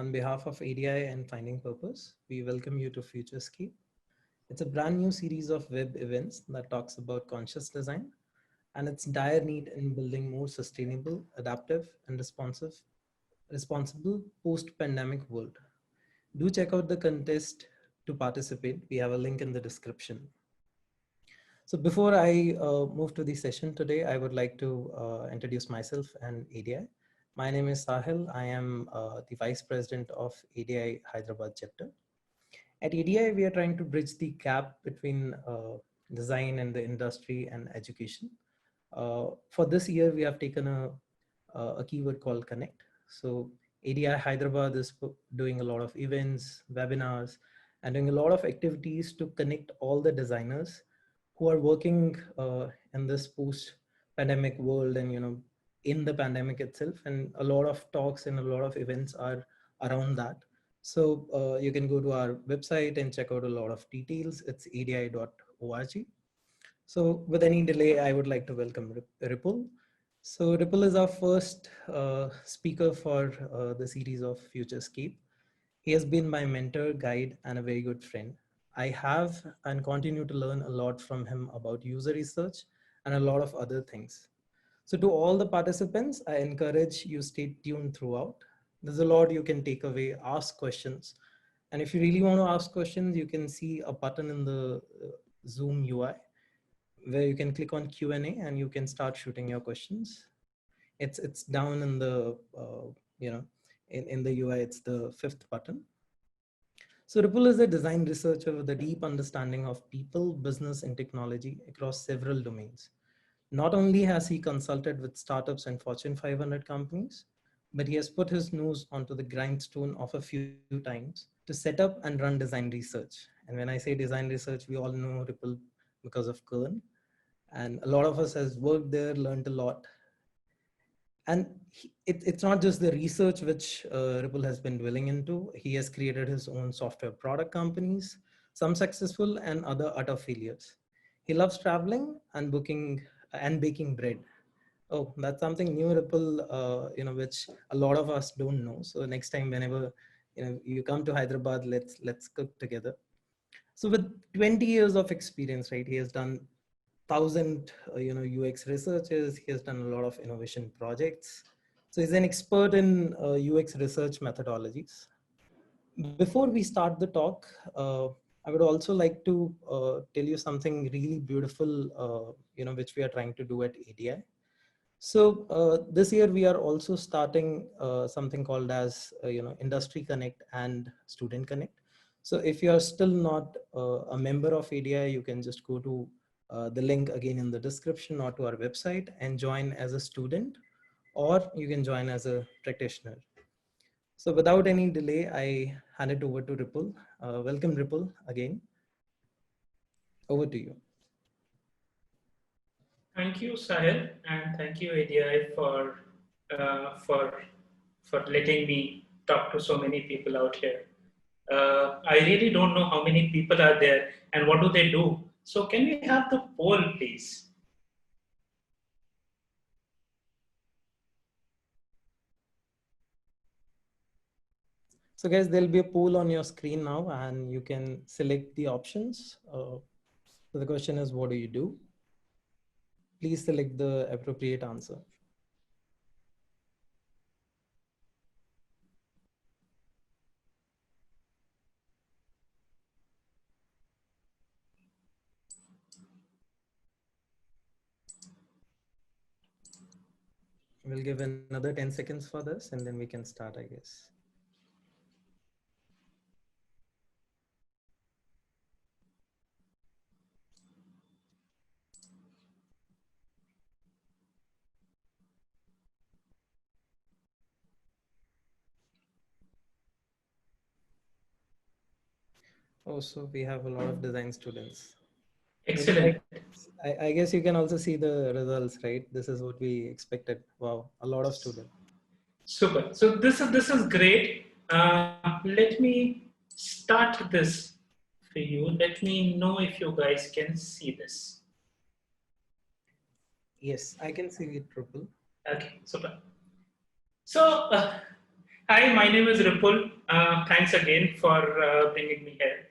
On behalf of ADI and Finding Purpose, we welcome you to Futurescape. It's a brand new series of web events that talks about conscious design and its dire need in building more sustainable, adaptive, and responsible post-pandemic world. Do check out the contest to participate. We have a link in the description. So before I move to the session today, I would like to introduce myself and ADI. My name is Sahil. I am the Vice President of ADI Hyderabad chapter. At ADI, we are trying to bridge the gap between design and the industry and education. For this year, we have taken a keyword called Connect. So ADI Hyderabad is doing a lot of events, webinars, and doing a lot of activities to connect all the designers who are working in this post-pandemic world and in the pandemic itself. And a lot of talks and a lot of events are around that. So you can go to our website and check out a lot of details. It's adi.org. So with any delay, I would like to welcome Ripple. So Ripple is our first speaker for the series of Futurescape. He has been my mentor, guide, and a very good friend. I have and continue to learn a lot from him about user research and a lot of other things. So to all the participants, I encourage you stay tuned throughout. There's a lot you can take away, ask questions. And if you really want to ask questions, you can see a button in the Zoom UI where you can click on Q&A and you can start shooting your questions. It's down in the, in the UI, it's the 5th button. So Ripple is a design researcher with a deep understanding of people, business, and technology across several domains. Not only has he consulted with startups and Fortune 500 companies, but he has put his nose onto the grindstone of a few times to set up and run design research. And when I say design research, we all know Ripple because of Kern. And a lot of us has worked there, learned a lot. And it's not just the research which Ripple has been dwelling into. He has created his own software product companies, some successful and other utter failures. He loves traveling and booking and baking bread. Oh, that's something new, Ripple, which a lot of us don't know. So next time, whenever you come to Hyderabad, let's cook together. So with 20 years of experience, right, he has done 1,000 UX researches. He has done a lot of innovation projects. So he's an expert in UX research methodologies. Before we start the talk, I would also like to tell you something really beautiful, which we are trying to do at ADI. So this year we are also starting something called as Industry Connect and Student Connect. So if you are still not a member of ADI, you can just go to the link again in the description or to our website and join as a student, or you can join as a practitioner. So without any delay, I hand it over to Ripple. Welcome, Ripple, again. Over to you. Thank you, Sahil, and thank you, ADI, for letting me talk to so many people out here. I really don't know how many people are there and what do they do. So can we have the poll, please? So guys, there'll be a poll on your screen now and you can select the options. So the question is, what do you do? Please select the appropriate answer. We'll give another 10 seconds for this and then we can start, I guess. Oh, so we have a lot of design students. Excellent. I guess you can also see the results, right? This is what we expected. Wow, a lot of students. Super. So this is great. Let me start this for you. Let me know if you guys can see this. Yes, I can see it, Ripple. Okay, super. So, hi, my name is Ripple. Thanks again for bringing me here.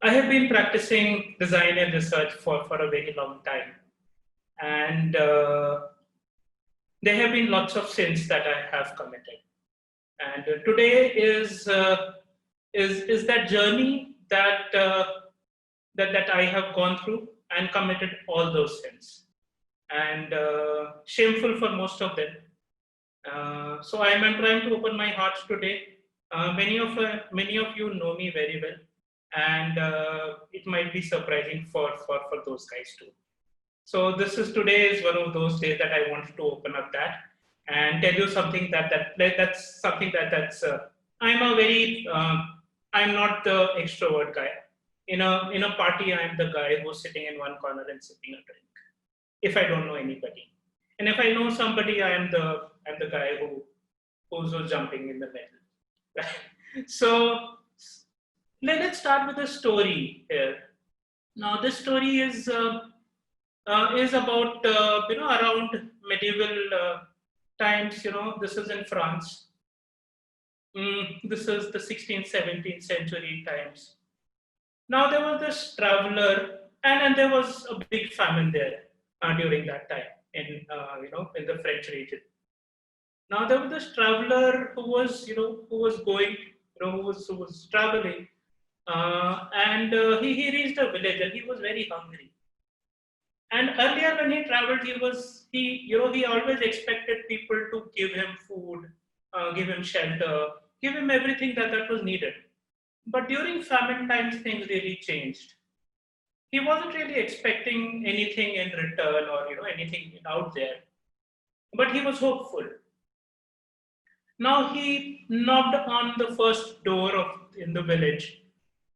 I have been practicing design and research for a very long time. And there have been lots of sins that I have committed. And today is that journey that, that I have gone through and committed all those sins. And shameful for most of them. So I am trying to open my heart today. Many of you know me very well, and it might be surprising for those guys too. So today is one of those days that I wanted to open up that and tell you something that's something that's I'm a very I'm not the extrovert guy. In a party, I'm the guy who's sitting in one corner and sipping a drink. If I don't know anybody, and if I know somebody, I'm the guy who's jumping in the middle. So let's start with a story here. Now, this story is about around medieval times. This is in France. This is the 16th, 17th century times. Now there was this traveler, and there was a big famine there during that time in in the French region. Now there was this traveler who was going, who was traveling, and he reached a village and he was very hungry. And earlier when he traveled, he always expected people to give him food, give him shelter, give him everything that was needed. But during famine times, things really changed. He wasn't really expecting anything in return or anything out there, but he was hopeful. Now he knocked on the first door in the village,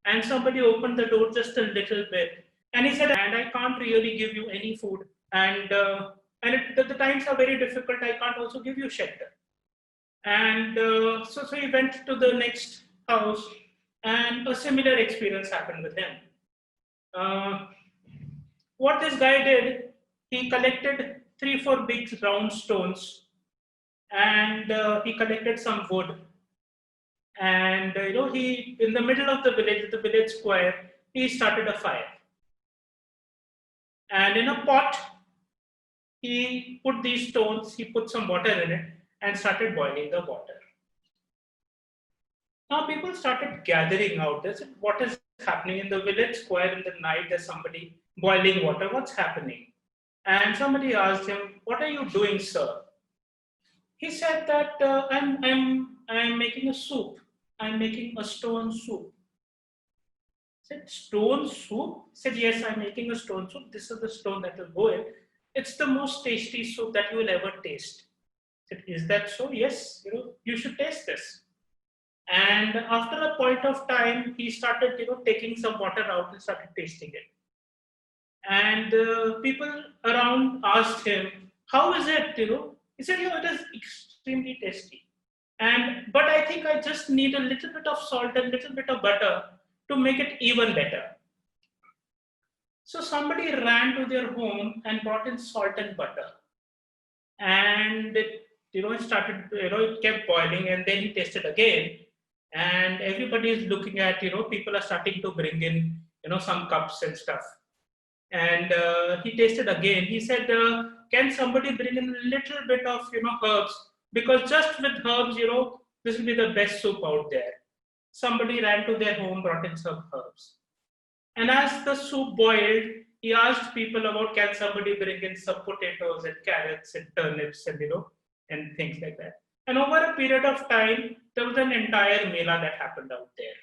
and somebody opened the door just a little bit, and he said, "And I can't really give you any food, and the times are very difficult. I can't also give you shelter." And so he went to the next house, and a similar experience happened with him. What this guy did, he collected 3-4 big round stones, and he collected some wood. And he, in the middle of the village square, he started a fire. And in a pot, he put these stones, he put some water in it, and started boiling the water. Now people started gathering out. They said, "What is happening in the village square in the night? There's somebody boiling water. What's happening?" And somebody asked him, "What are you doing, sir?" He said that I'm making a soup. I'm making a stone soup. I said, "Stone soup?" He said, "Yes, I'm making a stone soup. This is the stone that will go in. It's the most tasty soup that you will ever taste." I said, "Is that so?" "Yes, you should taste this." And after a point of time, he started, taking some water out and started tasting it. And people around asked him, "How is it?" He said, "It is extremely tasty. But I think I just need a little bit of salt and a little bit of butter to make it even better." So somebody ran to their home and brought in salt and butter. And it started, it kept boiling, and then he tasted again. And everybody is looking at, people are starting to bring in, some cups and stuff. And he tasted again. He said, "Can somebody bring in a little bit of, herbs? Because just with herbs, this will be the best soup out there." Somebody ran to their home, brought in some herbs. And as the soup boiled, he asked people about, "Can somebody bring in some potatoes and carrots and turnips and, and things like that." And over a period of time, there was an entire mela that happened out there.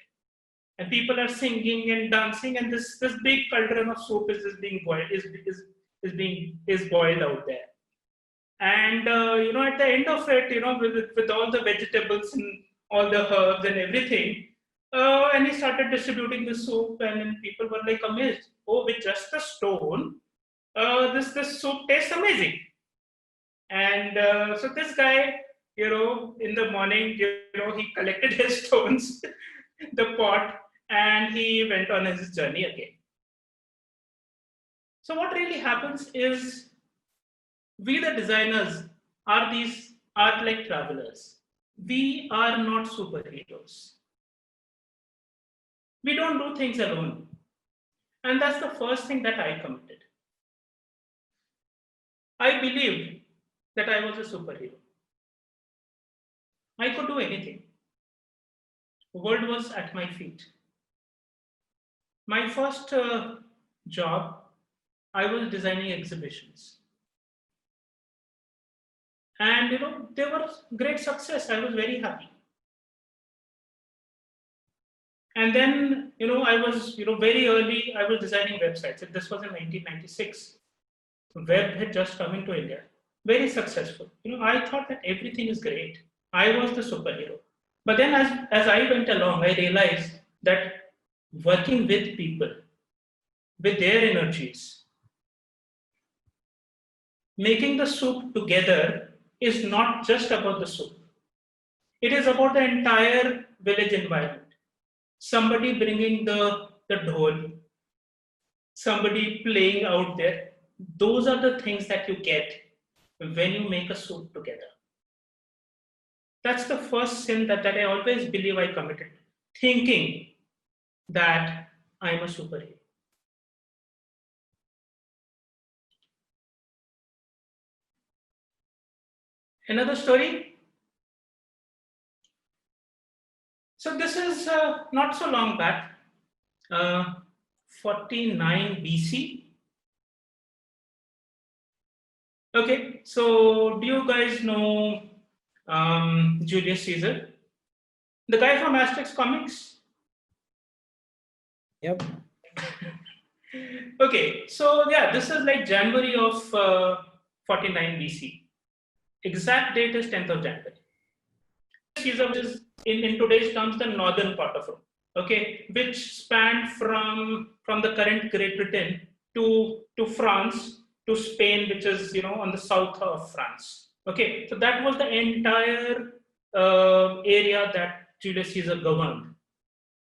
And people are singing and dancing, and this big cauldron of soup is being boiled, is boiled out there. And at the end of it, with all the vegetables and all the herbs and everything, and he started distributing the soup, and then people were like amazed. "Oh, with just a stone, this soup tastes amazing." And so this guy, in the morning, he collected his stones, the pot, and he went on his journey again. So what really happens is, we the designers are like travelers. we are not superheroes. We don't do things alone. And that's the first thing that I committed. I believed that I was a superhero. I could do anything. The world was at my feet. My first job, I was designing exhibitions. And they were great success. I was very happy. And then, I was, very early, I was designing websites. This was in 1996. Web had just come into India. Very successful. I thought that everything is great. I was the superhero. But then as I went along, I realized that working with people, with their energies, making the soup together is not just about the soup. It is about the entire village environment. Somebody bringing the dhol, somebody playing out there. Those are the things that you get when you make a soup together. That's the first sin that I always believe I committed, thinking that I'm a superhero. Another story. So this is not so long back, 49 BC. Okay, so do you guys know Julius Caesar? The guy from Asterix Comics? Yep. Okay, so yeah, this is like January of 49 BC. Exact date is 10th of January. Caesar is in today's terms the northern part of Rome, okay, which spanned from the current Great Britain to France to Spain, which is on the south of France. Okay, so that was the entire area that Julius Caesar governed,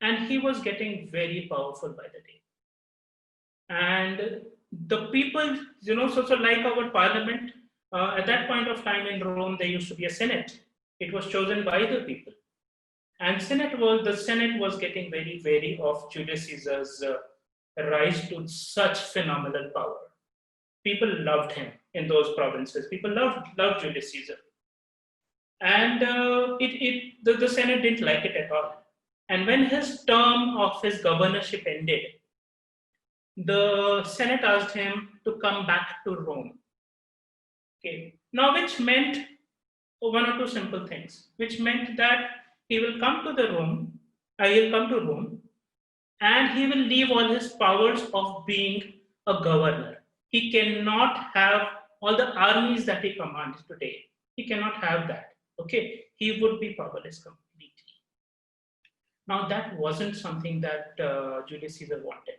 and he was getting very powerful by the day. And the people, so like our parliament, at that point of time in Rome, there used to be a senate. It was chosen by the people. And the Senate was getting very wary of Julius Caesar's rise to such phenomenal power. People loved him in those provinces. People loved Julius Caesar. And the Senate didn't like it at all. And when his term of his governorship ended, the Senate asked him to come back to Rome. Okay. Now, which meant one or two simple things, which meant that he will come to Rome, and he will leave all his powers of being a governor. He cannot have all the armies that he commands today. He cannot have that. Okay, he would be powerless completely. Now, that wasn't something that Julius Caesar wanted.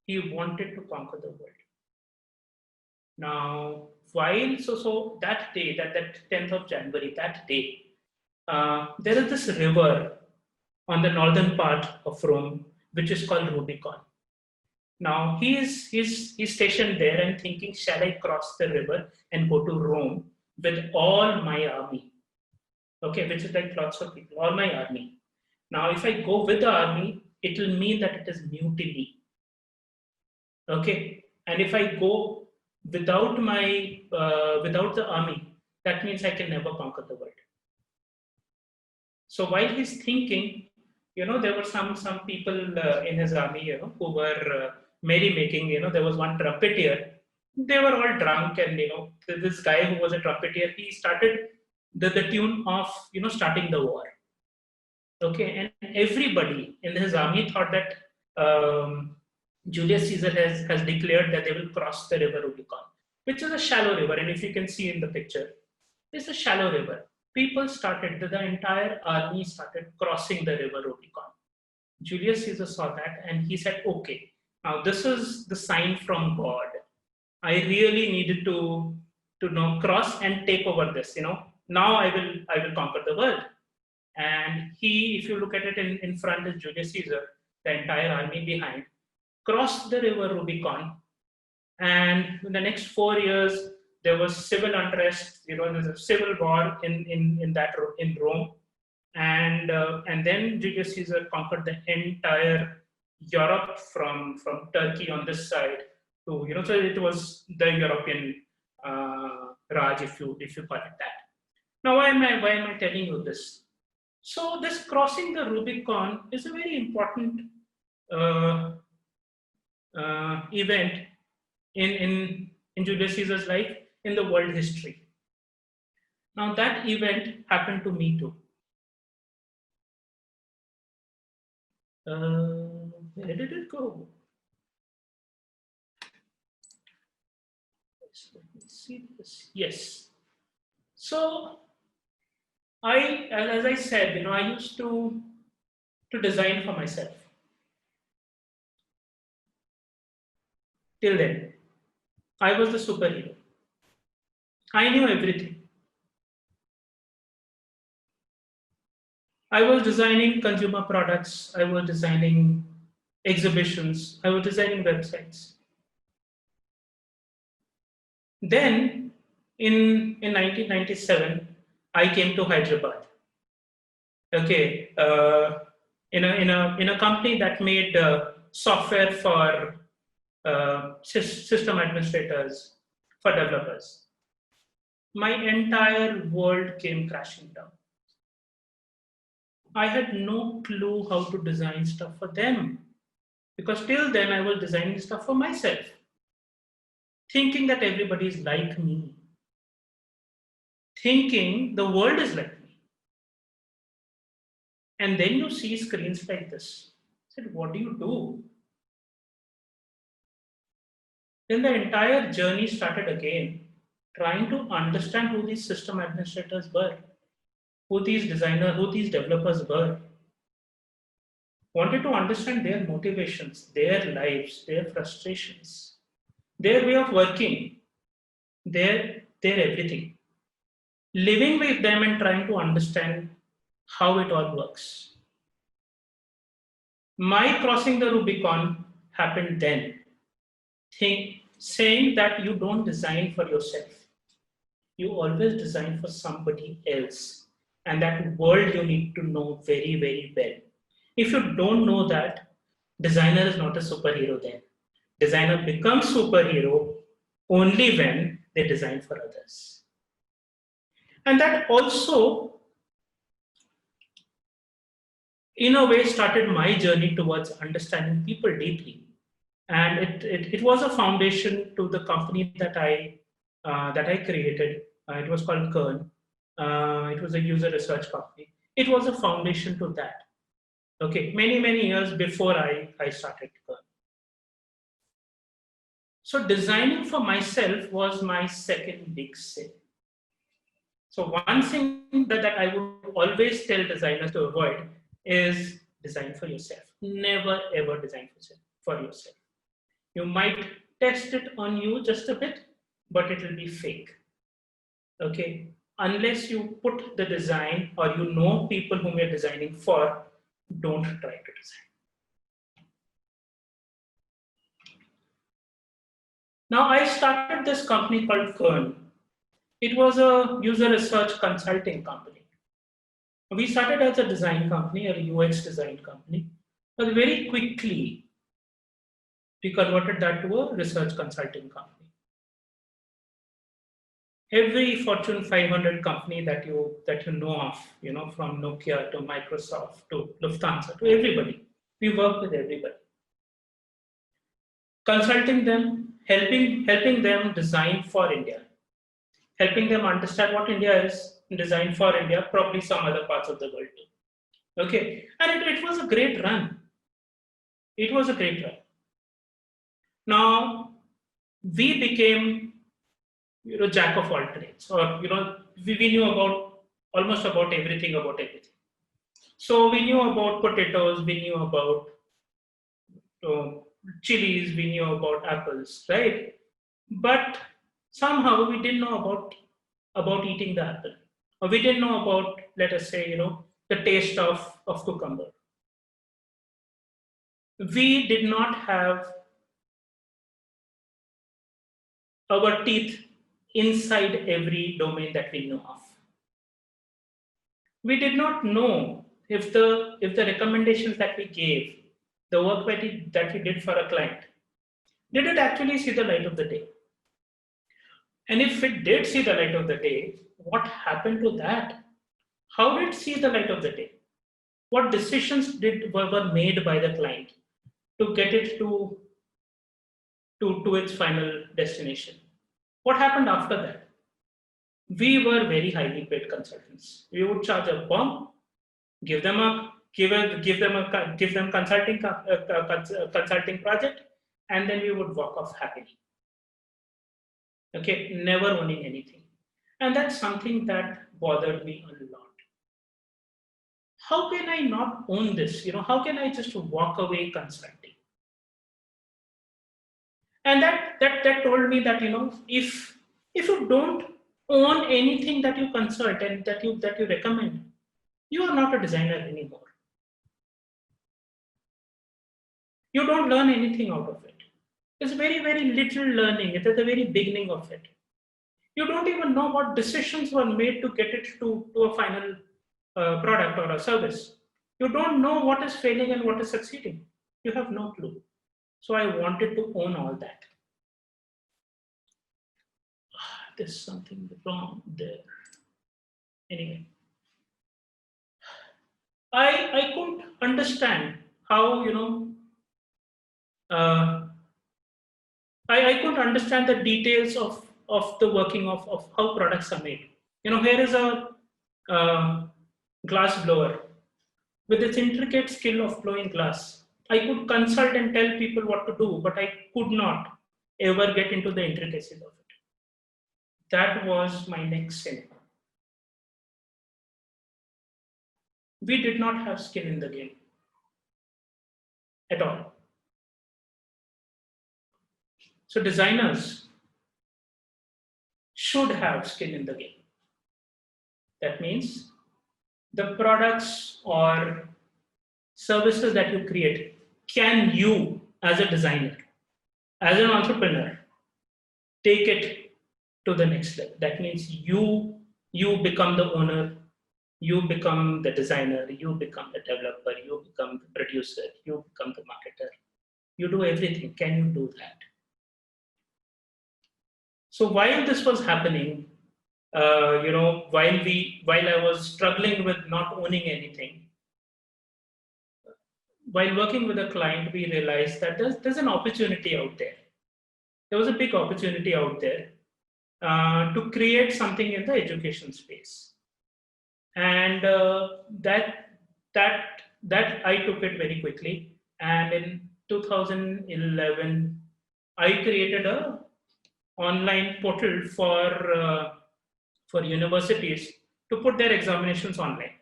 He wanted to conquer the world. Now, while so that day, that 10th of January, that day, there is this river on the northern part of Rome, which is called Rubicon. Now he's stationed there and thinking, shall I cross the river and go to Rome with all my army? Okay, which is like lots of people, all my army. Now, if I go with the army, it will mean that it is mutiny. Okay, and if I go without the army, that means I can never conquer the world. So while he's thinking, there were some people in his army, who were merrymaking. There was one trumpeter. They were all drunk, and this guy who was a trumpeter, he started the tune of starting the war. Okay, and everybody in his army thought that Julius Caesar has declared that they will cross the river Rubicon, which is a shallow river, and if you can see in the picture, it's a shallow river. People started, the entire army started crossing the river Rubicon. Julius Caesar saw that and he said, okay, now this is the sign from God. I really needed to cross and take over this, Now I will conquer the world. And he, if you look at it in front is Julius Caesar, the entire army behind, crossed the river Rubicon. And in the next 4 years, there was civil unrest. There's a civil war in Rome, and then Julius Caesar conquered the entire Europe from Turkey on this side to so it was the European Raj, if you call it that. Now, why am I telling you this? So this crossing the Rubicon is a very important event in Julius Caesar's life, in the world history. Now that event happened to me too. Where did it go? Let me see this. Yes. So as I said, I used to design for myself. Till then, I was the superhero. I knew everything. I was designing consumer products. I was designing exhibitions. I was designing websites. Then, in 1997, I came to Hyderabad. Okay, in a company that made software for system administrators, for developers. My entire world came crashing down. I had no clue how to design stuff for them, because till then I was designing stuff for myself, thinking that everybody is like me, thinking the world is like me. And then you see screens like this. I said, what do you do? Then the entire journey started again, trying to understand who these system administrators were, who these designers, who these developers were. Wanted to understand their motivations, their lives, their frustrations, their way of working, their everything. Living with them and trying to understand how it all works. My crossing the Rubicon happened then. Saying that you don't design for yourself. You always design for somebody else. And that world you need to know very, very well. If you don't know that, designer is not a superhero then. Designer becomes superhero only when they design for others. And that also, in a way, started my journey towards understanding people deeply. And it was a foundation to the company that I created. It was called Kern. It was a user research company. It was a foundation to that. Okay, many years before I started Kern. So designing for myself was my second big sin. So one thing that I would always tell designers to avoid is design for yourself. Never ever design for yourself. You might test it on you just a bit, but it will be fake. Okay, unless you put the design or you know people whom you're designing for, don't try to design. Now, I started this company called Kern. It was a user research consulting company. We started as a design company, or a UX design company, but very quickly we converted that to a research consulting company. Every Fortune 500 company that you know of, from Nokia to Microsoft to Lufthansa to everybody, we work with everybody. Consulting them, helping them design for India, helping them understand what India is, design for India, probably some other parts of the world too. Okay, and it was a great run. It was a great run. Now, we became, jack of all trades, or, we knew almost about everything. So we knew about potatoes, we knew about chilies, we knew about apples, right? But somehow we didn't know about eating the apple, or we didn't know about, let us say, the taste of cucumber. We did not have our teeth inside every domain that we know of. We did not know if the recommendations that we gave, the work that we did for a client, did it actually see the light of the day? And if it did see the light of the day, what happened to that? How did it see the light of the day? What decisions were made by the client to get it to its final destination? What happened after that? We were very highly paid consultants. We would charge a firm, give them consulting project, and then we would walk off happily. Okay, never owning anything. And that's something that bothered me a lot. How can I not own this? How can I just walk away consulting? And that told me that, if you don't own anything that you consult and that you recommend, you are not a designer anymore. You don't learn anything out of it. It's very, very little learning. It's at the very beginning of it. You don't even know what decisions were made to get it to a final product or a service. You don't know what is failing and what is succeeding. You have no clue. So I wanted to own all that. There's something wrong there. Anyway, I couldn't understand how, I couldn't understand the details of the working of how products are made. Here is a glass blower with its intricate skill of blowing glass. I could consult and tell people what to do, but I could not ever get into the intricacies of it. That was my next sin. We did not have skin in the game at all. So designers should have skin in the game. That means the products or services that you create, can you, as a designer, as an entrepreneur, take it to the next level? That means you become the owner, you become the designer, you become the developer, you become the producer, you become the marketer. You do everything. Can you do that? So while this was happening, while I was struggling with not owning anything, while working with a client, we realized that there's an opportunity out there. There was a big opportunity out there to create something in the education space, and that I took it very quickly. And in 2011, I created a online portal for universities to put their examinations online.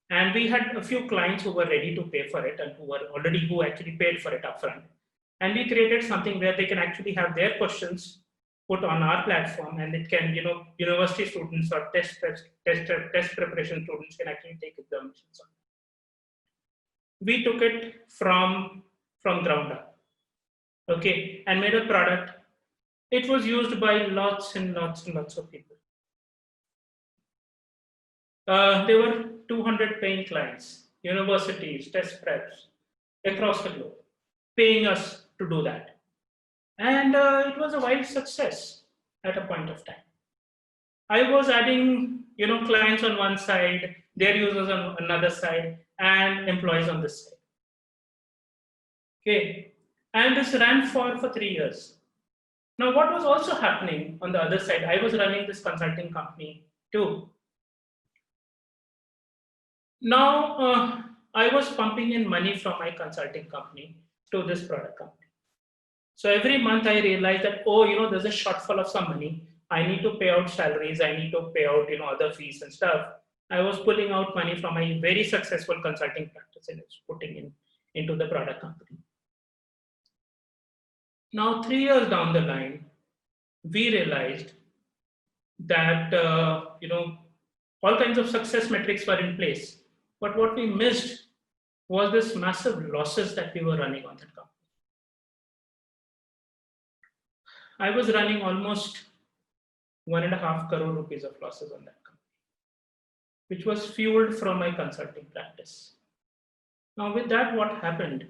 And we had a few clients who were ready to pay for it and who actually paid for it upfront. And we created something where they can actually have their questions put on our platform, and it can, university students or test preparation students can actually take examinations on. We took it from ground up, okay, and made a product. It was used by lots and lots and lots of people. There were 200 paying clients, universities, test preps across the globe, paying us to do that. And it was a wild success at a point of time. I was adding, clients on one side, their users on another side, and employees on this side. Okay, and this ran for 3 years. Now, what was also happening on the other side, I was running this consulting company too. Now, I was pumping in money from my consulting company to this product company. So every month I realized that, there's a shortfall of some money. I need to pay out salaries. I need to pay out, other fees and stuff. I was pulling out money from my very successful consulting practice and it's putting into the product company. Now, 3 years down the line, we realized that, all kinds of success metrics were in place. But what we missed was this massive losses that we were running on that company. I was running almost 1.5 crore rupees of losses on that company, which was fueled from my consulting practice. Now, with that, what happened?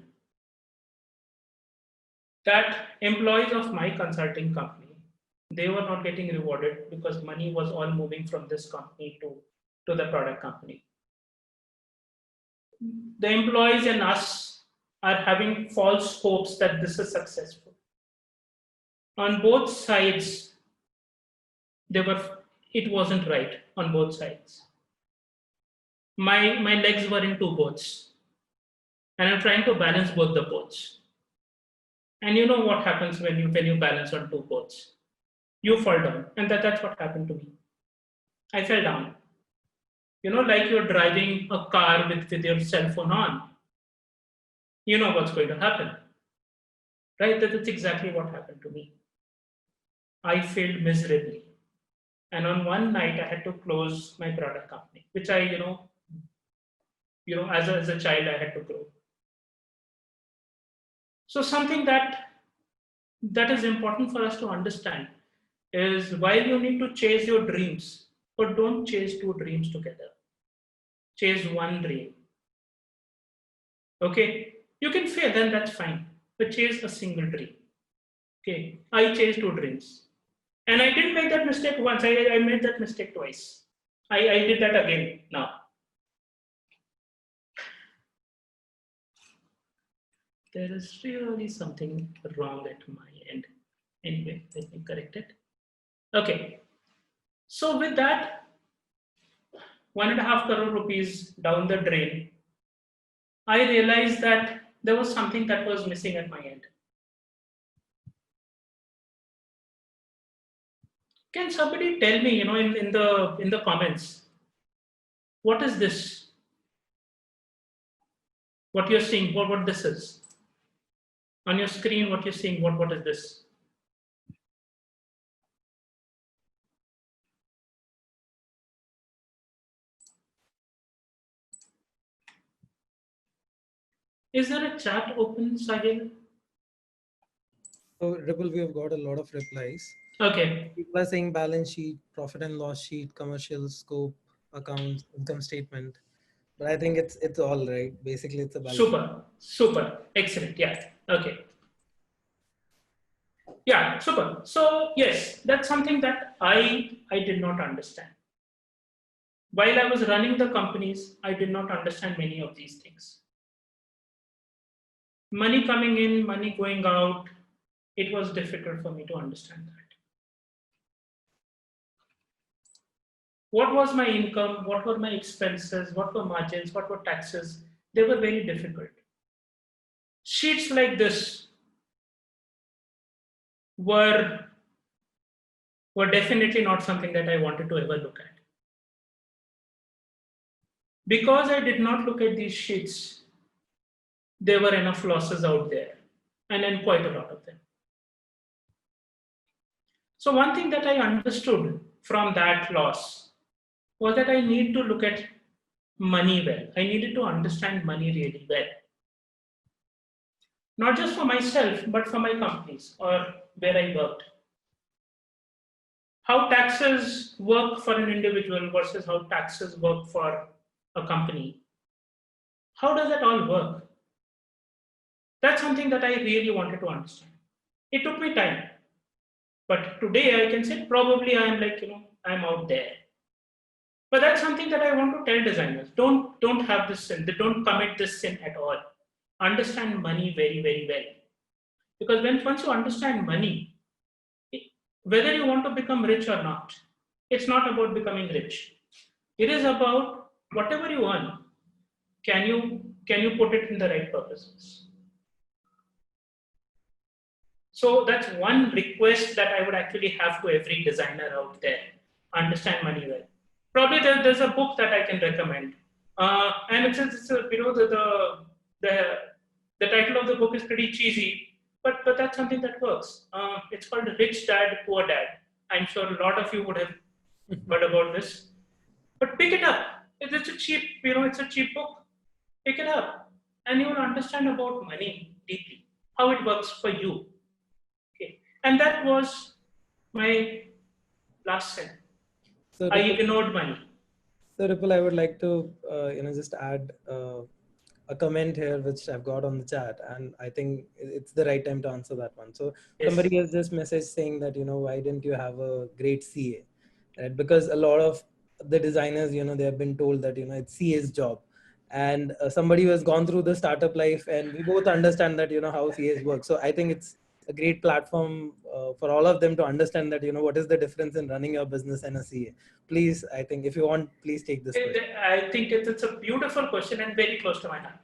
That employees of my consulting company, they were not getting rewarded because money was all moving from this company to the product company. The employees and us are having false hopes that this is successful. On both sides, it wasn't right on both sides. My legs were in two boats, and I'm trying to balance both the boats. And you know what happens when you balance on two boats? You fall down, and that's what happened to me. I fell down. You know, like you're driving a car with your cell phone on. You know what's going to happen, right? That's exactly what happened to me. I failed miserably. And on one night, I had to close my product company, which I, as a child, I had to close. So something that is important for us to understand is while you need to chase your dreams, but don't chase two dreams together. Chase one dream. Okay, you can fail, then that's fine, but chase a single dream. Okay, I chased two dreams. And I didn't make that mistake once, I made that mistake twice. I did that again now. There is really something wrong at my end. Anyway, let me correct it. Okay, so with that, 1.5 crore rupees down the drain, I realized that there was something that was missing at my end. Can somebody tell me, in the comments, what is this? What you're seeing, what this is? On your screen, what you're seeing, what is this? Is there a chat open, Sahil? So Ripple, we have got a lot of replies. Okay. People are saying balance sheet, profit and loss sheet, commercial scope, accounts, income statement. But I think it's all right. Basically, it's a balance. Super, excellent. Yeah. Okay. Yeah, super. So yes, that's something that I did not understand. While I was running the companies, I did not understand many of these things. Money coming in, money going out, it was difficult for me to understand that. What was my income? What were my expenses? What were margins? What were taxes? They were very difficult. Sheets like this were definitely not something that I wanted to ever look at. Because I did not look at these sheets, there were enough losses out there, and then quite a lot of them. So one thing that I understood from that loss was that I need to look at money well. I needed to understand money really well. Not just for myself, but for my companies or where I worked. How taxes work for an individual versus how taxes work for a company. How does that all work? That's something that I really wanted to understand. It took me time. But today I can say probably I'm I'm out there. But that's something that I want to tell designers. Don't have this sin. Don't commit this sin at all. Understand money very, very well. Because once you understand money, whether you want to become rich or not, it's not about becoming rich. It is about whatever you earn, can you put it in the right purposes? So that's one request that I would actually have to every designer out there. Understand money well. Probably there's a book that I can recommend. And it's the title of the book is pretty cheesy, but that's something that works. It's called Rich Dad, Poor Dad. I'm sure a lot of you would have heard about this. But pick it up. It's a cheap, it's a cheap book. Pick it up, and you will understand about money deeply, how it works for you. Okay, and that was my Last sin. So I Ripple, ignored money. so Ripple, I would like to just add a comment here which I've got on the chat, and I think it's the right time to answer that one. So Yes. somebody has just messaged saying that why didn't you have a great CA? Right? Because a lot of the designers, they have been told that it's CA's job, and somebody who has gone through the startup life, and we both understand that how CA's work. So I think it's a great platform for all of them to understand that what is the difference in running your business and a CA. Please, I think if you want, please take this question. I think it's a beautiful question and very close to my heart.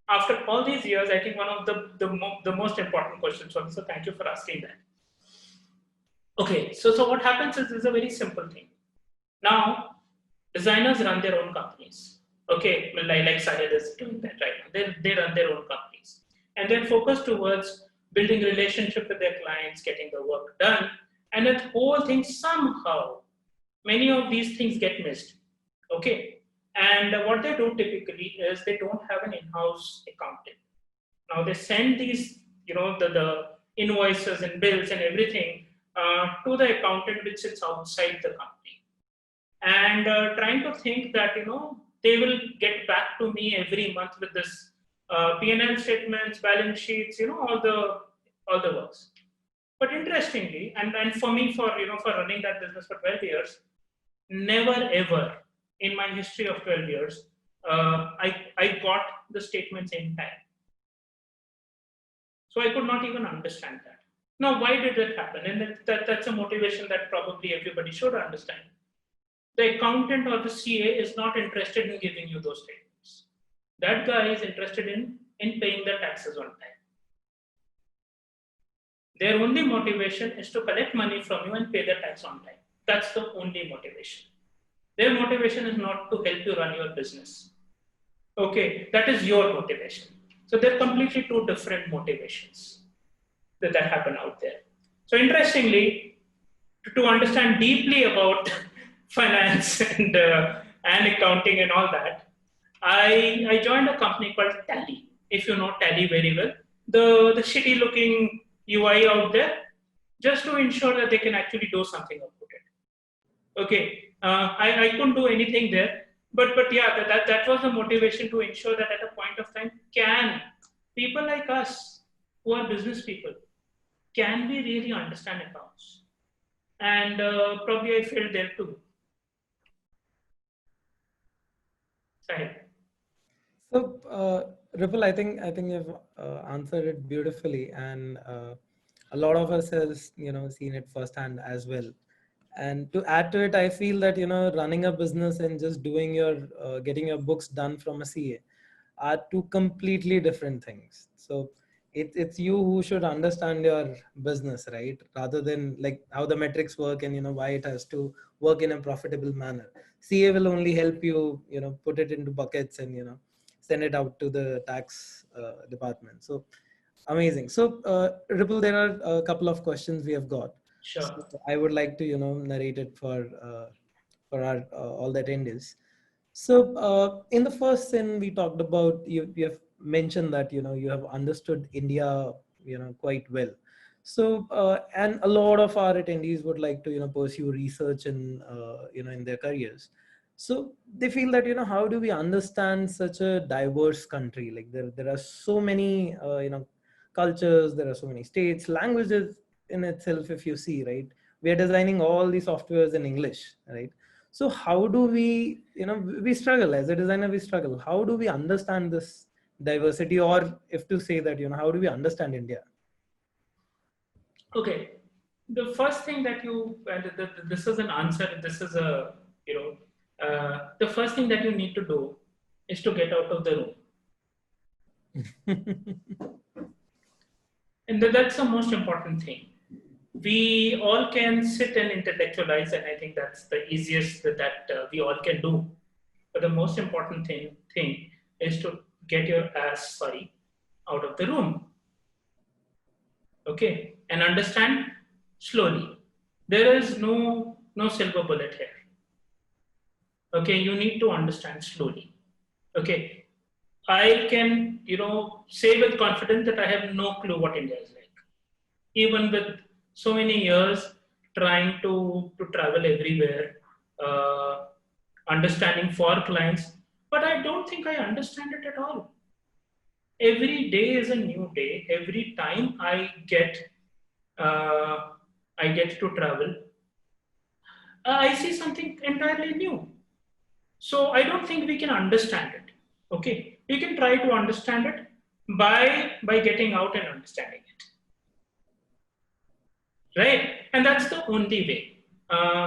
After all these years, I think one of the most important questions. So thank you for asking that. Okay, so what happens is a very simple thing. Now, designers run their own companies. Okay, like Sahil is doing that right now. They run their own companies. And they're focused towards building relationship with their clients, getting the work done. And that whole thing somehow, many of these things get missed. Okay. And what they do typically is they don't have an in-house accountant. Now they send these, the invoices and bills and everything to the accountant which sits outside the company. And trying to think that, they will get back to me every month with this P&L statements, balance sheets, all the works. But interestingly, and for me, for running that business for 12 years, never ever in my history of 12 years, I got the statements in time. So I could not even understand that. Now, why did that happen? And that's a motivation that probably everybody should understand. The accountant or the CA is not interested in giving you those statements. That guy is interested in paying the taxes on time. Their only motivation is to collect money from you and pay the tax on time. That's the only motivation. Their motivation is not to help you run your business. Okay, that is your motivation. So they're completely two different motivations that happen out there. So interestingly, to understand deeply about finance and accounting and all that, I joined a company called Tally. If you know Tally very well, the shitty looking UI out there, just to ensure that they can actually do something about it. Okay, I couldn't do anything there, but yeah, that was the motivation to ensure that at a point of time, can people like us who are business people, can we really understand accounts? And probably I failed there too. Sorry. So, Ripple, I think you've answered it beautifully, and a lot of us has seen it firsthand as well. And to add to it, I feel that running a business and just doing your getting your books done from a CA are two completely different things. So it's you who should understand your business, right? Rather than like how the metrics work and why it has to work in a profitable manner. CA will only help you put it into buckets and send it out to the tax department. So amazing. So Ripple, there are a couple of questions we have got. Sure. So I would like to narrate it for our all the attendees. So in the first scene we talked about, you have mentioned that you have understood India quite well. So and a lot of our attendees would like to pursue research in in their careers. So they feel that how do we understand such a diverse country? Like there are so many cultures, there are so many states, languages in itself. If you see, right, we are designing all the softwares in English, right? So how do we we struggle as a designer, we struggle. How do we understand this diversity, or if to say that how do we understand India? Okay, the first thing that you this is an answer, this is a the first thing that you need to do is to get out of the room. And that's the most important thing. We all can sit and intellectualize, and I think that's the easiest that we all can do. But the most important thing is to get your ass, out of the room. Okay, and understand slowly. There is no silver bullet here. Okay, you need to understand slowly. Okay, I can say with confidence that I have no clue what India is like. Even with so many years trying to travel everywhere, understanding for clients, but I don't think I understand it at all. Every day is a new day. Every time uh, I get to travel, I see something entirely new. So I don't think we can understand it. Okay, we can try to understand it by getting out and understanding it, right? And that's the only way.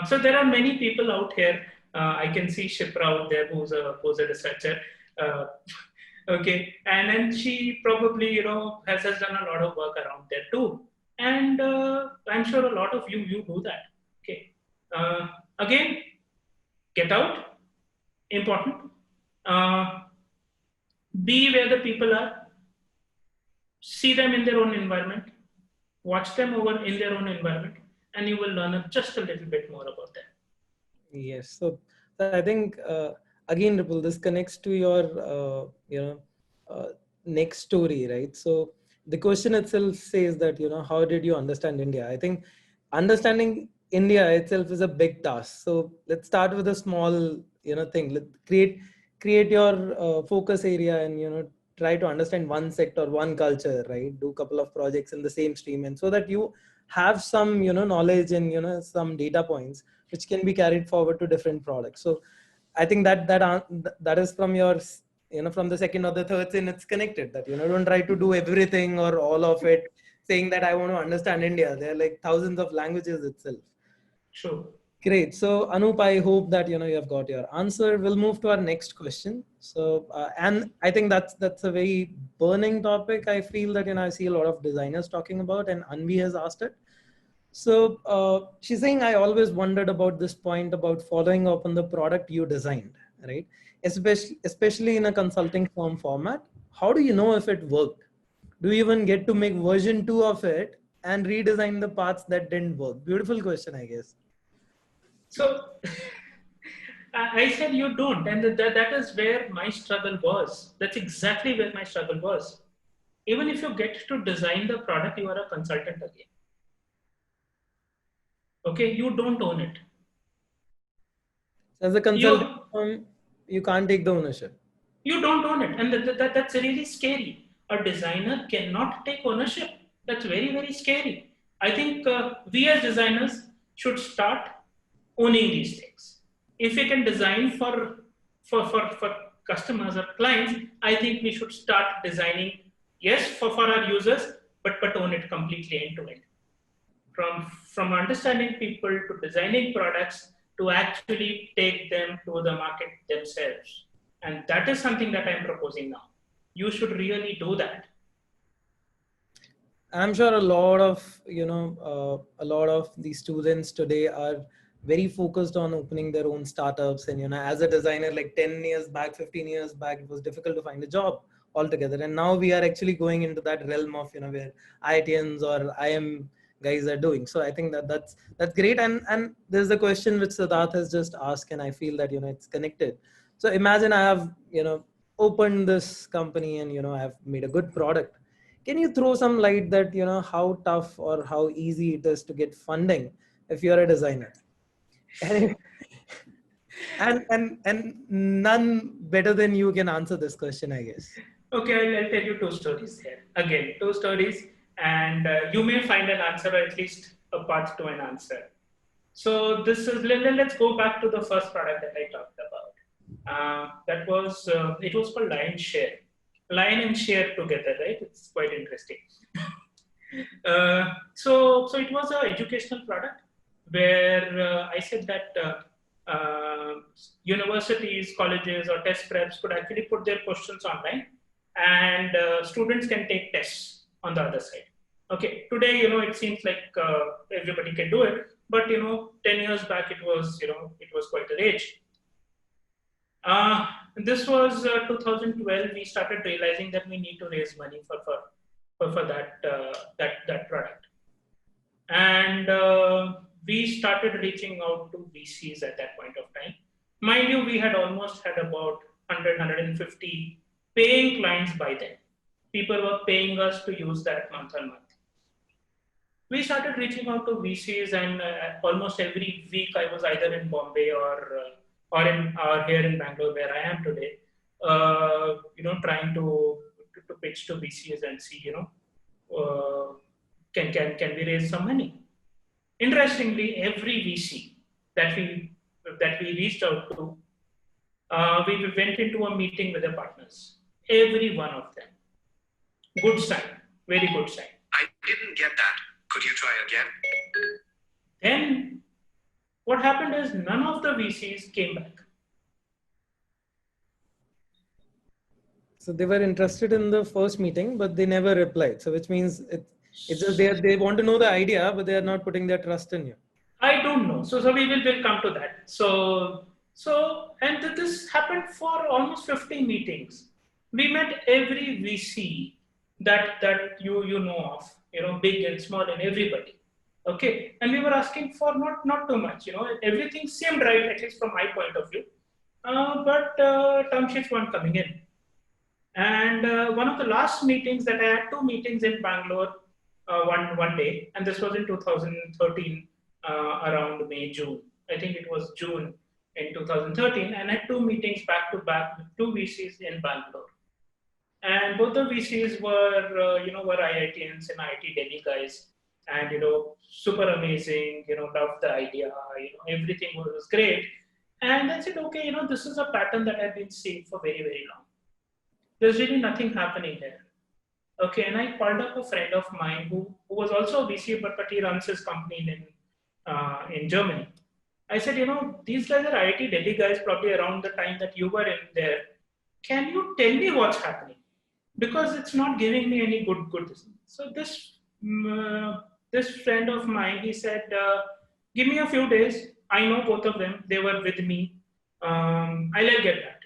So there are many people out here. I can see Shipra out there, who's a researcher. Uh, okay, and then she probably has done a lot of work around there too. And I'm sure a lot of you do that. Okay, again, get out. Important. Uh, be where the people are, see them in their own environment, watch them over in their own environment, and you will learn just a little bit more about them. Yes. So I think again, Ripple, this connects to your next story, right? So the question itself says that how did you understand India? I think understanding India itself is a big task. So let's start with a small thing. Let create your focus area and try to understand one sector, one culture, right? Do a couple of projects in the same stream, and so that you have some knowledge and some data points which can be carried forward to different products. So I think that is from your from the second or the third sin, it's connected that don't try to do everything or all of it saying that I want to understand India. There are like thousands of languages itself. Sure. Great. So Anup, I hope that you have got your answer. We'll move to our next question. So and I think that's a very burning topic. I feel that I see a lot of designers talking about, and Anvi has asked it. So she's saying, I always wondered about this point about following up on the product you designed, right? Especially in a consulting firm format. How do you know if it worked? Do you even get to make version 2 of it and redesign the parts that didn't work? Beautiful question, I guess. So I said you don't, and that is where my struggle was. That's exactly where my struggle was. Even if you get to design the product, you are a consultant again. Okay, you don't own it. As a consultant firm, you can't take the ownership. You don't own it, and that's really scary. A designer cannot take ownership. That's very, very scary. I think we as designers should start owning these things. If we can design for customers or clients, I think we should start designing, yes, for our users, but own it completely end to end. From understanding people to designing products to actually take them to the market themselves. And that is something that I'm proposing now. You should really do that. I'm sure a lot of these students today are very focused on opening their own startups. And as a designer, like 10 years back, 15 years back, it was difficult to find a job altogether. And now we are actually going into that realm of where IITians or IM guys are doing. So I think that's great. And there's the question which Siddharth has just asked, and I feel that it's connected. So imagine I have opened this company and I've made a good product. Can you throw some light that how tough or how easy it is to get funding if you're a designer? and none better than you can answer this question, I guess. Okay, I'll tell you two stories here. Again, two stories, and you may find an answer, or at least a path to an answer. So this is, let's go back to the first product that I talked about. That was, it was called Lion Share. Lion and Share together, right? It's quite interesting. So it was an educational product where I said that universities, colleges, or test preps could actually put their questions online, and students can take tests on the other side. Okay, today it seems like everybody can do it, but 10 years back it was it was quite a rage. This was 2012. We started realizing that we need to raise money for that product, and we started reaching out to VCs at that point of time. Mind you, we had almost had about 150 paying clients by then. People were paying us to use that month on month. we started reaching out to VCs, and almost every week I was either in Bombay or here in Bangalore where I am today, trying to pitch to VCs and see, can we raise some money? Interestingly, every VC that we reached out to, we went into a meeting with the partners. Every one of them. Good sign, very good sign. I didn't get that. Could you try again? Then what happened is none of the VCs came back. So they were interested in the first meeting, but they never replied. So which means it's just they want to know the idea, but they are not putting their trust in you. I don't know. So we'll come to that. So and this happened for almost 50 meetings. We met every VC that you know of, big and small and everybody. Okay, and we were asking for not too much. Everything seemed right, at least from my point of view. But term sheets weren't coming in. And one of the last meetings that I had, 2 meetings in Bangalore one day, and this was in 2013, around May, June. I think it was June in 2013, and I had 2 meetings back to back with 2 VCs in Bangalore. And both the VCs were IITians and IIT Delhi guys, and super amazing, loved the idea, everything was great. And I said, okay, this is a pattern that I've been seeing for very, very long. There's really nothing happening here. Okay, and I called up a friend of mine who was also a VC, but he runs his company in Germany. I said, these guys are IIT Delhi guys, probably around the time that you were in there. Can you tell me what's happening? Because it's not giving me any good. So this friend of mine, he said, give me a few days. I know both of them. They were with me. I'll get that.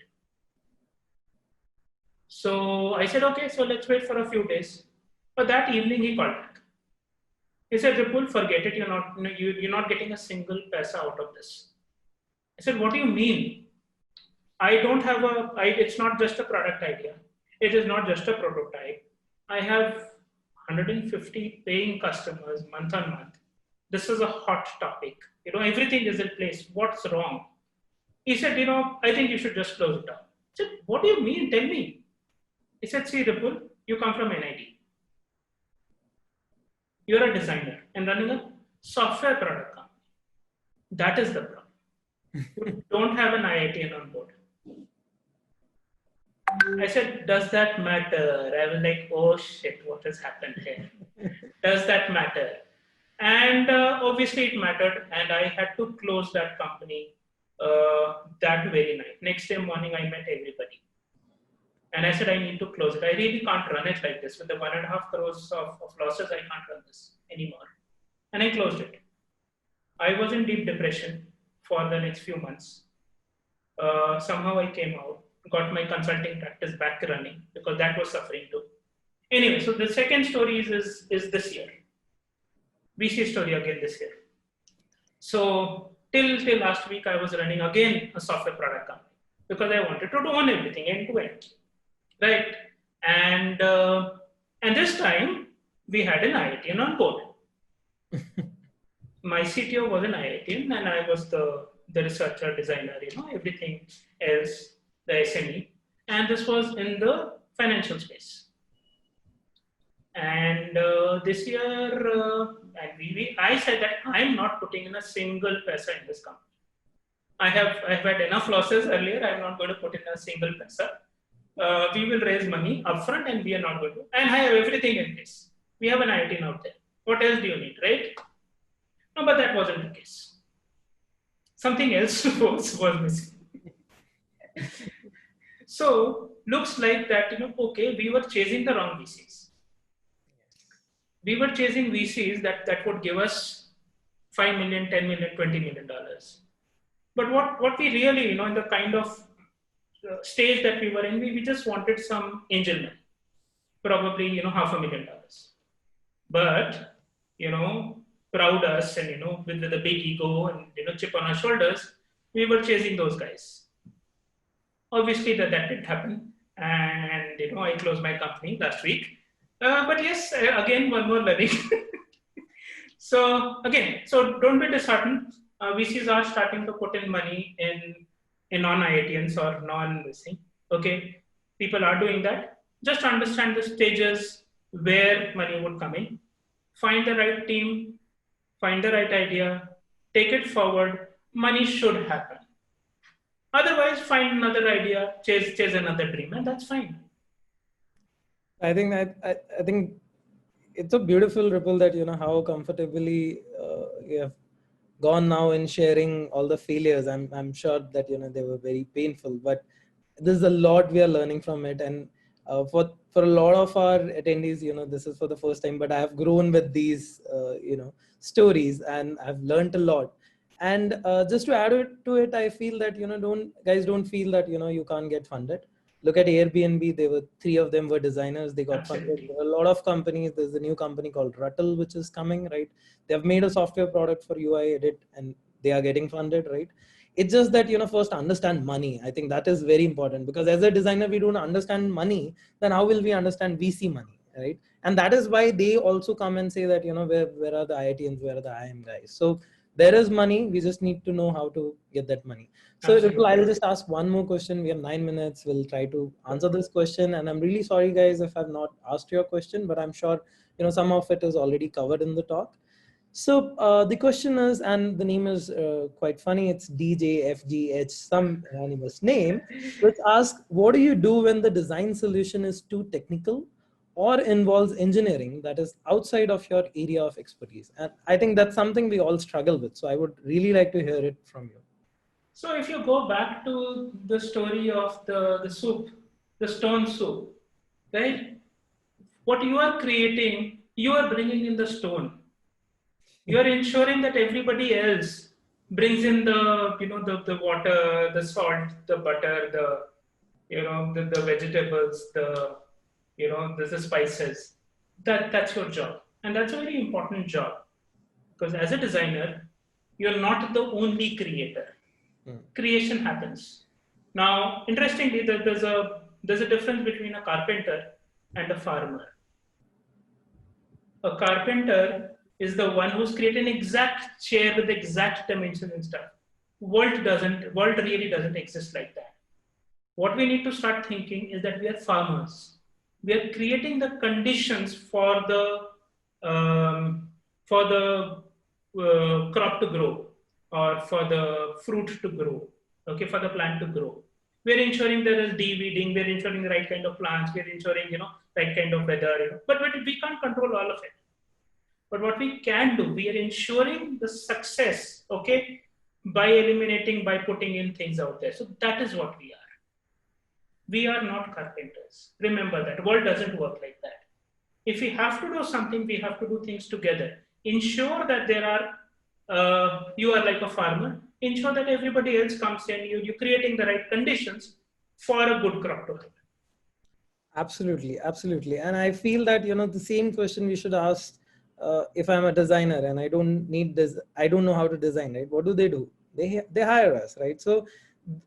So I said, okay, so let's wait for a few days. But that evening he called back. He said, Vipul, forget it. You're not getting a single paisa out of this. I said, what do you mean? I don't have it's not just a product idea. It is not just a prototype. I have 150 paying customers month on month. This is a hot topic. Everything is in place. What's wrong? He said, I think you should just close it down. I said, what do you mean? Tell me. He said, see, Vipul, you come from NIT. You're a designer and running a software product company. That is the problem. You don't have an IITian on board. I said, does that matter? I was like, oh shit, what has happened here? Does that matter? And obviously it mattered, and I had to close that company that very night. Next day morning, I met everybody. And I said, I need to close it. I really can't run it like this. With the 1.5 crores of losses, I can't run this anymore. And I closed it. I was in deep depression for the next few months. Somehow I came out, got my consulting practice back running because that was suffering too. Anyway, so the second story is this year. VC story again this year. So till last week, I was running again a software product company because I wanted to own everything end to end. Right, and this time we had an IITian on board. My CTO was an IITian, and I was the researcher, designer, everything else, the SME. And this was in the financial space. And this year, I said that I'm not putting in a single paisa in this company. I've had enough losses earlier. I'm not going to put in a single paisa. We will raise money upfront, and we are not going to. And I have everything in place. We have an IITian out there. What else do you need, right? No, but that wasn't the case. Something else was missing. So looks like that, okay, we were chasing the wrong VCs. We were chasing VCs that would give us $5 million, $10 million, $20 million. But what we really, in the kind of stage that we were in, we just wanted some angel money, probably, $500,000. But, proud us and, with the big ego and, chip on our shoulders, we were chasing those guys. Obviously that didn't happen. And, I closed my company last week. But yes, again, one more learning. So again, so don't be disheartened. VCs are starting to put in money in non-IITians or non-VC. Okay, people are doing that. Just understand the stages where money would come in. Find the right team, find the right idea, take it forward. Money should happen. Otherwise, find another idea, chase another dream, and that's fine. I think I think it's a beautiful ripple that how comfortably you have gone now in sharing all the failures. I'm sure that they were very painful, but there's a lot we are learning from it. And for a lot of our attendees, this is for the first time, but I have grown with these stories, and I've learned a lot. And just to add to it, I feel that don't feel that you can't get funded. Look at Airbnb. They were 3 of them were designers. They got funded. Absolutely. There are a lot of companies. There's a new company called Ruttle, which is coming, right? They have made a software product for UI edit, and they are getting funded, right? It's just that first understand money. I think that is very important, because as a designer, we don't understand money. Then how will we understand VC money, right? And that is why they also come and say that where are the IITians, where are the IIM guys? So there is money. We just need to know how to get that money. So Absolutely. I'll just ask one more question. We have 9 minutes. We'll try to answer this question. And I'm really sorry, guys, if I've not asked your question, but I'm sure some of it is already covered in the talk. So the question is, and the name is quite funny. It's DJFGH, some anonymous name, which asks, what do you do when the design solution is too technical or involves engineering that is outside of your area of expertise? And I think that's something we all struggle with. So I would really like to hear it from you. So if you go back to the story of the soup, the stone soup, right? What you are creating, you are bringing in the stone. You are ensuring that everybody else brings in the water, the salt, the butter, the vegetables, the spices. That's your job, and that's a very important job, because as a designer, you're not the only creator. Creation happens. Now, interestingly, there's a difference between a carpenter and a farmer. A carpenter is the one who's created an exact chair with exact dimensions and stuff. World really doesn't exist like that. What we need to start thinking is that we are farmers. We are creating the conditions for the crop to grow, or for the fruit to grow, okay, for the plant to grow. We're ensuring there is de-weeding, we're ensuring the right kind of plants, we're ensuring, right kind of weather, but we can't control all of it. But what we can do, we are ensuring the success, okay, by eliminating, by putting in things out there. So that is what we are. We are not carpenters. Remember that. World doesn't work like that. If we have to do something, we have to do things together. Ensure that there are, you are like a farmer. Ensure that everybody else comes in. You're creating the right conditions for a good crop to happen. Absolutely, absolutely. And I feel that the same question we should ask if I'm a designer and I don't know how to design, right? What do? They hire us, right? So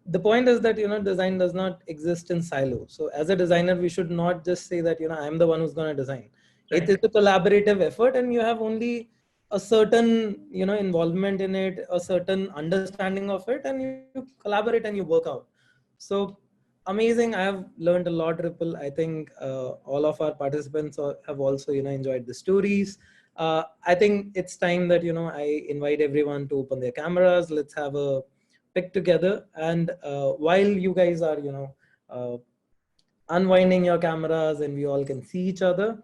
the point is that design does not exist in silo. So as a designer, we should not just say that I'm the one who's going to design. Right. It is a collaborative effort, and you have only a certain involvement in it, a certain understanding of it, and you collaborate and you work out. So amazing. I have learned a lot, Ripple. I think all of our participants have also enjoyed the stories. I think it's time that I invite everyone to open their cameras. Let's have a pick together, and while you guys are unwinding your cameras and we all can see each other,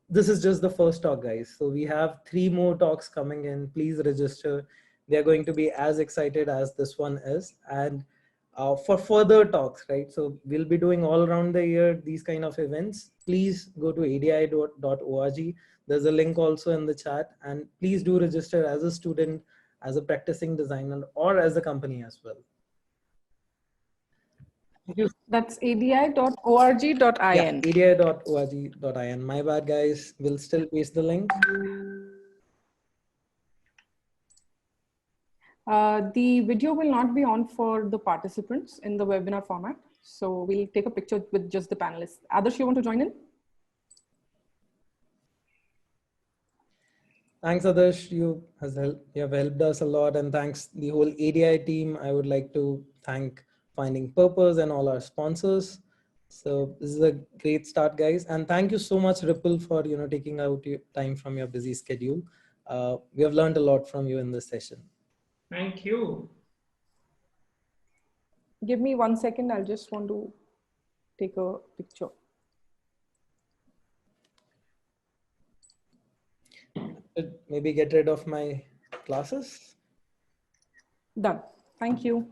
this is just the first talk, guys. So we have 3 more talks coming in. Please register. They're going to be as excited as this one is, and for further talks, right? So we'll be doing all around the year these kind of events. Please go to adi.org. There's a link also in the chat, and please do register as a student, as a practicing designer, or as a company as well. That's adi.org.in. Yeah, adi.org.in. My bad, guys. We'll still paste the link. The video will not be on for the participants in the webinar format. So we'll take a picture with just the panelists. Adarsh, you want to join in? Thanks, Adarsh. You have helped us a lot, and thanks the whole ADI team. I would like to thank Finding Purpose and all our sponsors. So this is a great start, guys, and thank you so much, Ripple, for taking out your time from your busy schedule. We have learned a lot from you in this session. Thank you. Give me 1 second. I'll just want to take a picture. Maybe get rid of my classes. Done. Thank you.